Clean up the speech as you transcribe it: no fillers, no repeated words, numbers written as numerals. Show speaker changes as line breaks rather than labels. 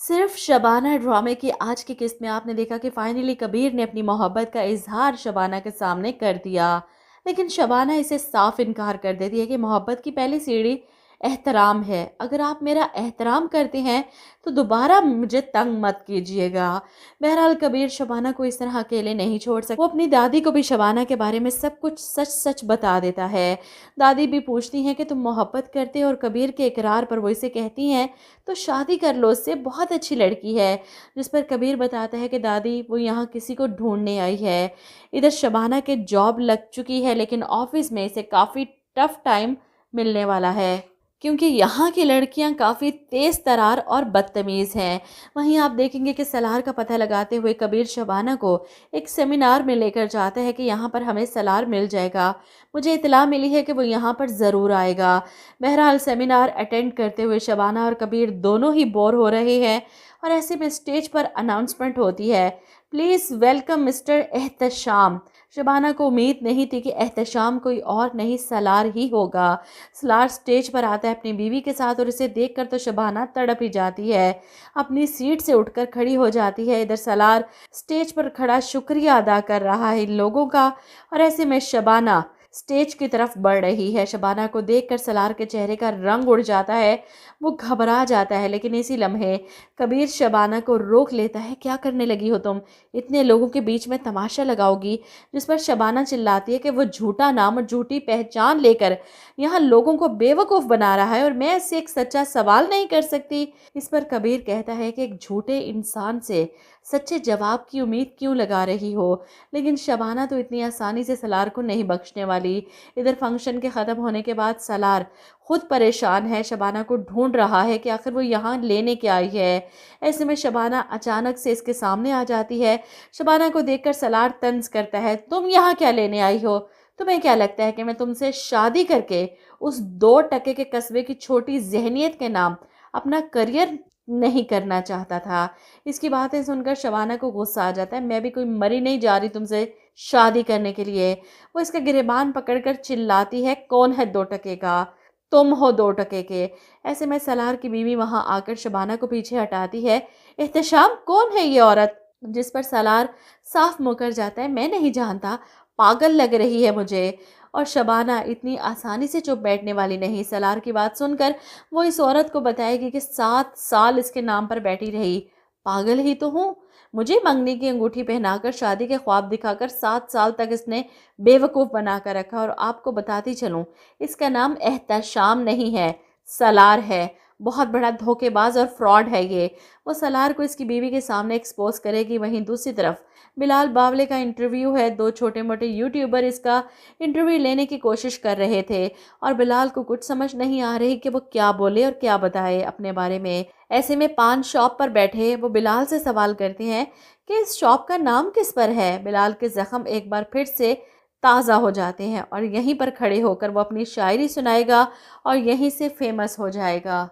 सिर्फ शबाना ड्रामे की आज की किस्त में आपने देखा कि फाइनली कबीर ने अपनी मोहब्बत का इजहार शबाना के सामने कर दिया। लेकिन शबाना इसे साफ इनकार कर देती है कि मोहब्बत की पहली सीढ़ी एहतराम है। अगर आप मेरा एहतराम करते हैं तो दोबारा मुझे तंग मत कीजिएगा। बहरहाल कबीर शबाना को इस तरह अकेले नहीं छोड़ सकता। वो अपनी दादी को भी शबाना के बारे में सब कुछ सच सच बता देता है। दादी भी पूछती हैं कि तुम मोहब्बत करते हो, और कबीर के इकरार पर वो इसे कहती हैं तो शादी कर लो उससे, बहुत अच्छी लड़की है। जिस पर कबीर बताता है कि दादी वो यहाँ किसी को ढूंढने आई है। इधर शबाना के जॉब लग चुकी है, लेकिन ऑफिस में इसे काफ़ी टफ टाइम मिलने वाला है, क्योंकि यहाँ की लड़कियाँ काफ़ी तेज़ तरार और बदतमीज़ हैं। वहीं आप देखेंगे कि सलार का पता लगाते हुए कबीर शबाना को एक सेमिनार में लेकर जाता है कि यहाँ पर हमें सलार मिल जाएगा। मुझे इतला मिली है कि वो यहाँ पर ज़रूर आएगा। बहरहाल सेमिनार अटेंड करते हुए शबाना और कबीर दोनों ही बोर हो रहे हैं, और ऐसे में स्टेज पर अनाउंसमेंट होती है, please welcome mister Ehtesham. Shabana को उम्मीद नहीं थी कि एहतशाम कोई और नहीं सलार ही होगा। सलार स्टेज पर आता है अपनी बीवी के साथ, और इसे देखकर तो शबाना तड़प ही जाती है। अपनी सीट से उठकर खड़ी हो जाती है। इधर सलार स्टेज पर खड़ा शुक्रिया अदा कर रहा है इन लोगों का, और ऐसे में शबाना स्टेज की तरफ बढ़ रही है। शबाना को देखकर सलार के चेहरे का रंग उड़ जाता है, वो घबरा जाता है। लेकिन इसी लम्हे कबीर शबाना को रोक लेता है, क्या करने लगी हो तुम, इतने लोगों के बीच में तमाशा लगाओगी। जिस पर शबाना चिल्लाती है कि वो झूठा नाम और झूठी पहचान लेकर यहाँ लोगों को बेवकूफ़ बना रहा है, और मैं इससे एक सच्चा सवाल नहीं कर सकती। इस पर कबीर कहता है कि एक झूठे इंसान से सच्चे जवाब की उम्मीद क्यों लगा रही हो। लेकिन शबाना तो इतनी आसानी से सलार को नहीं बख्शने वाली। इधर फंक्शन के ख़त्म होने के बाद सलार खुद परेशान है, शबाना को ढूंढ रहा है कि आखिर वो यहाँ लेने क्या आई है। ऐसे में शबाना अचानक से इसके सामने आ जाती है। शबाना को देखकर सलार तंज करता है, तुम यहाँ क्या लेने आई हो? तुम्हें क्या लगता है कि मैं तुमसे शादी करके उस 2 टके के कस्बे की छोटी जहनियत के नाम अपना करियर नहीं करना चाहता था? इसकी बातें सुनकर शबाना को गुस्सा आ जाता है, मैं भी कोई मरी नहीं जा रही तुमसे शादी करने के लिए। वो इसका गिरेबान पकड़कर चिल्लाती है, कौन है 2 टके का? तुम हो 2 टके के। ऐसे में सलार की बीवी वहां आकर शबाना को पीछे हटाती है, एहतशाम कौन है ये औरत? जिस पर सलार साफ मुकर जाता है, मैं नहीं जानता, पागल लग रही है मुझे। और शबाना इतनी आसानी से चुप बैठने वाली नहीं। सलार की बात सुनकर वो इस औरत को बताएगी कि 7 साल इसके नाम पर बैठी रही। पागल ही तो हूँ, मुझे मंगनी की अंगूठी पहनाकर शादी के ख्वाब दिखाकर 7 साल तक इसने बेवकूफ़ बनाकर रखा। और आपको बताती चलूँ, इसका नाम एहतशाम नहीं है, सलार है। बहुत बड़ा धोखेबाज और फ्रॉड है ये। वो सलार को इसकी बीवी के सामने एक्सपोज करेगी। वहीं दूसरी तरफ बिलाल बावले का इंटरव्यू है। 2 छोटे मोटे यूट्यूबर इसका इंटरव्यू लेने की कोशिश कर रहे थे, और बिलाल को कुछ समझ नहीं आ रही कि वो क्या बोले और क्या बताए अपने बारे में। ऐसे में पान शॉप पर बैठे वो बिलाल से सवाल करते हैं कि इस शॉप का नाम किस पर है। बिलाल के ज़ख्म एक बार फिर से ताज़ा हो जाते हैं, और यहीं पर खड़े होकर वो अपनी शायरी सुनाएगा और यहीं से फेमस हो जाएगा।